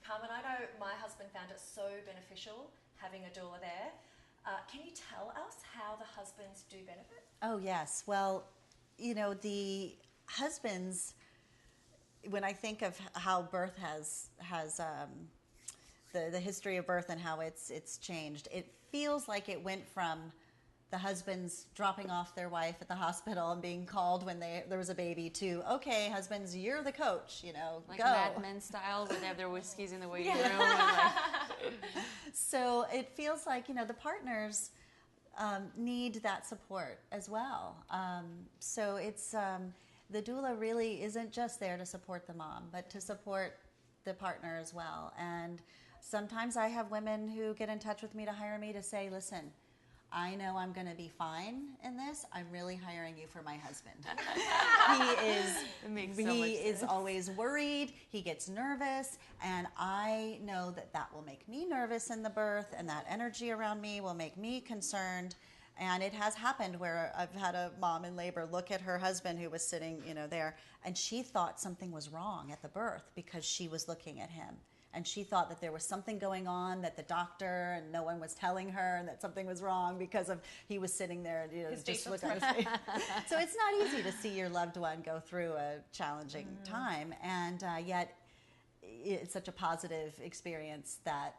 Carmen, I know my husband found it so beneficial having a doula there. Can you tell us how the husbands do benefit? Oh, yes. Well, the husbands, when I think of how birth has the history of birth and how it's changed, it feels like it went from the husbands dropping off their wife at the hospital and being called when there was a baby to, okay, husbands, you're the coach, like go. Mad Men style, where they have their whiskeys in the waiting room. And So it feels like, the partners need that support as well. So it's the doula really isn't just there to support the mom, but to support the partner as well. And sometimes I have women who get in touch with me to hire me to say, listen, I know I'm going to be fine in this. I'm really hiring you for my husband. He is always worried. He gets nervous. And I know that will make me nervous in the birth, and that energy around me will make me concerned. And it has happened where I've had a mom in labor look at her husband who was sitting, there, and she thought something was wrong at the birth because she was looking at him. And she thought that there was something going on, that the doctor and no one was telling her, and that something was wrong because he was sitting there, just looking at his face. So it's not easy to see your loved one go through a challenging time, and yet it's such a positive experience that,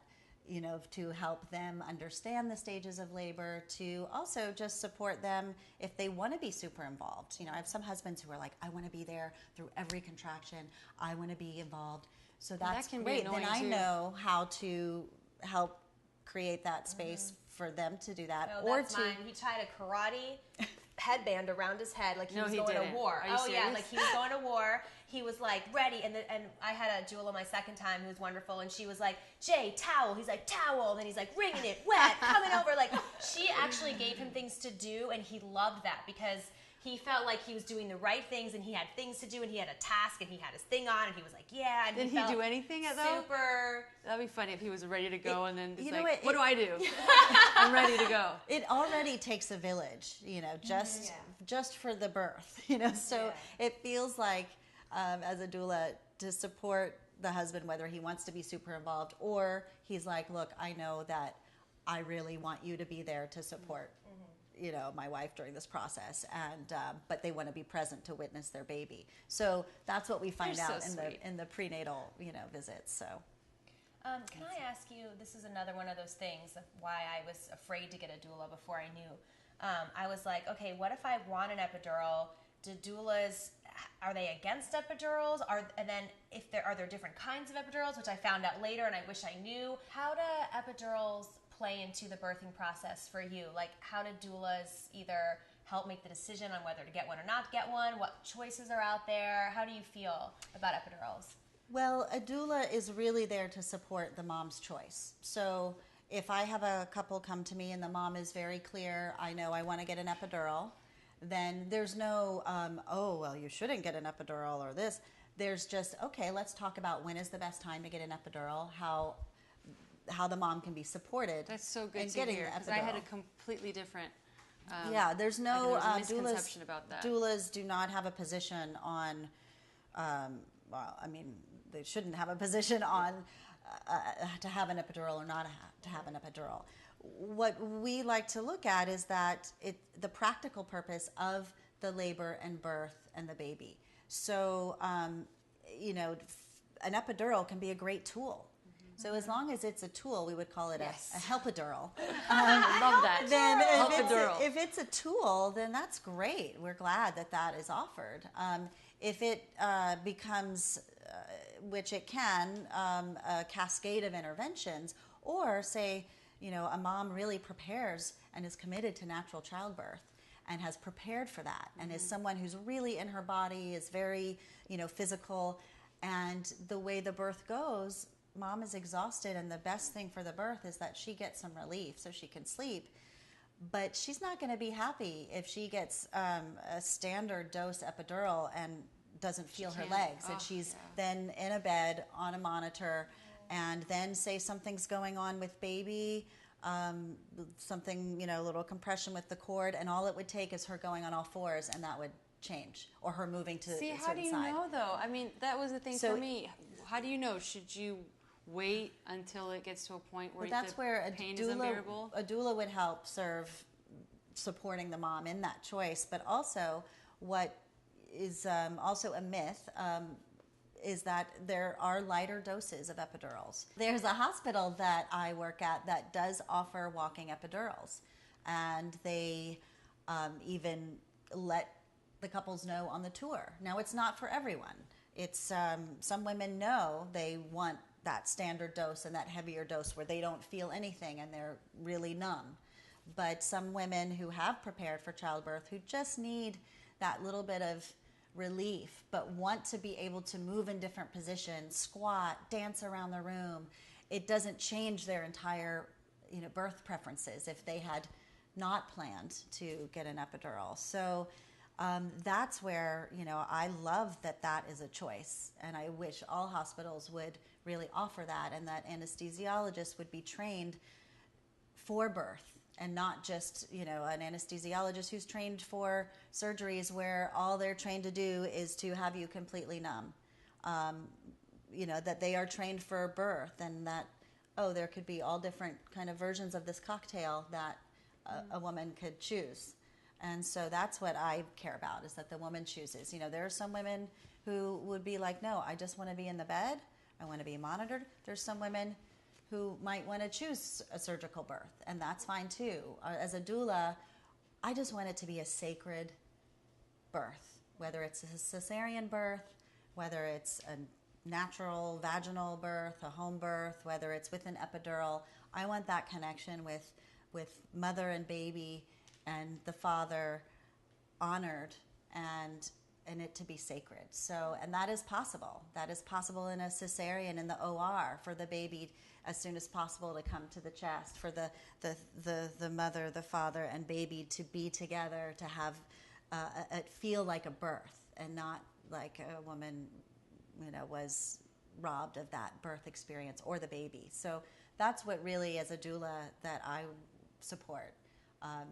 to help them understand the stages of labor, to also just support them if they want to be super involved. I have some husbands who are like, I want to be there through every contraction. I want to be involved. So that's great. Then I know how to help create that space for them to do that. No, that's mine. He tied a karate headband around his head like he was going to war. Oh serious? Yeah, like he was going to war. He was like ready, and I had a doula my second time who was wonderful, and she was like, Jay, towel. He's like, towel, and then he's like, wringing it wet, coming over. Like, she actually gave him things to do, and he loved that because he felt like he was doing the right things, and he had things to do, and he had a task, and he had his thing on, and he was like, yeah. And did he do anything at though? Super. That'd be funny if he was ready to go, and then he's like, what do I do? I'm ready to go. It already takes a village, just for the birth, So it feels like, as a doula, to support the husband, whether he wants to be super involved or he's like, look, I know that I really want you to be there to support my wife during this process, and but they want to be present to witness their baby. So that's what we find out in the prenatal visits. So can I ask you, this is another one of those things of why I was afraid to get a doula before I knew. I was like, okay, what if I want an epidural? Do doulas, are they against epidurals? And then are there different kinds of epidurals, which I found out later and I wish I knew. How do epidurals play into the birthing process for you? Like, how do doulas either help make the decision on whether to get one or not get one? What choices are out there? How do you feel about epidurals? Well, a doula is really there to support the mom's choice. So if I have a couple come to me and the mom is very clear, I know I want to get an epidural, then there's no, well, you shouldn't get an epidural or this. There's just, okay, let's talk about when is the best time to get an epidural, how the mom can be supported. That's so good to hear, because I had a completely different there's no misconception about that. Doulas do not have a position on, they shouldn't have a position on to have an epidural or not to have an epidural. What we like to look at is that the practical purpose of the labor and birth and the baby. So, an epidural can be a great tool. So as long as it's a tool, we would call it a helpidural. I love that. Then if it's a tool, then that's great. We're glad that is offered. If it becomes, which it can, a cascade of interventions, or say, a mom really prepares and is committed to natural childbirth and has prepared for that, and is someone who's really in her body, is very, physical, and the way the birth goes, mom is exhausted, and the best thing for the birth is that she gets some relief so she can sleep. But she's not going to be happy if she gets a standard dose epidural and doesn't feel her legs, and she's then in a bed on a monitor, and then say something's going on with baby, something, a little compression with the cord, and all it would take is her going on all fours, and that would change, or her moving to a certain side. See, how do you know, though? I mean, that was the thing for me. How do you know? Should you wait until it gets to a point where that's where pain is unbearable? A doula would help serve supporting the mom in that choice. But also, what is also a myth is that there are lighter doses of epidurals. There's a hospital that I work at that does offer walking epidurals, and they even let the couples know on the tour. Now, it's not for everyone. It's some women know they want that standard dose and that heavier dose where they don't feel anything and they're really numb. But some women who have prepared for childbirth, who just need that little bit of relief, but want to be able to move in different positions, squat, dance around the room, it doesn't change their entire, birth preferences if they had not planned to get an epidural. So that's where, I love that is a choice. And I wish all hospitals would really offer that, and that anesthesiologists would be trained for birth and not just, an anesthesiologist who's trained for surgeries where all they're trained to do is to have you completely numb. That they are trained for birth, and that, there could be all different kind of versions of this cocktail that a woman could choose. And so that's what I care about, is that the woman chooses. There are some women who would be like, no, I just want to be in the bed. I want to be monitored. There's some women who might want to choose a surgical birth, and that's fine too. As a doula, I just want it to be a sacred birth, whether it's a cesarean birth, whether it's a natural vaginal birth, a home birth, whether it's with an epidural. I want that connection with mother and baby and the father honored, and it to be sacred. So, and that is possible. That is possible in a cesarean in the OR, for the baby as soon as possible to come to the chest, for the mother, the father, and baby to be together, to have it feel like a birth and not like a woman, was robbed of that birth experience, or the baby. So that's what really, as a doula, that I support,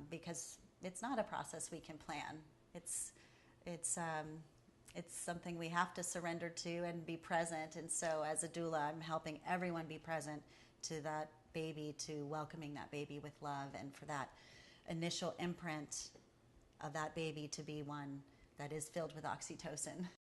because it's not a process we can plan. It's something we have to surrender to and be present. And so as a doula, I'm helping everyone be present to that baby, to welcoming that baby with love, and for that initial imprint of that baby to be one that is filled with oxytocin.